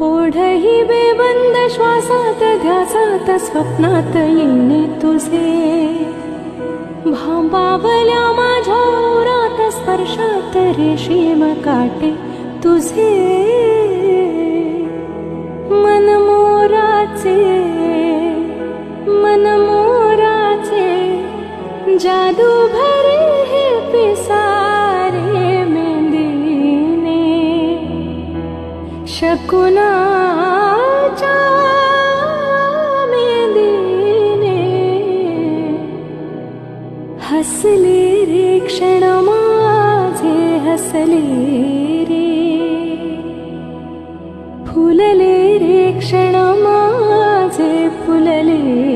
ओढही बेबंद श्वासात ध्यासात स्वप्नात येणे तुझे, भांबावल्या माझ्या उरात स्पर्शात रेशीम काटे तुझे, मनमोराचे जादू भरे हे पिसारे मेंदीने, शकुनाच्या मेंदीने हसले रे क्षण माझे, हसले रे फुलले रे क्षण माझे, फुलले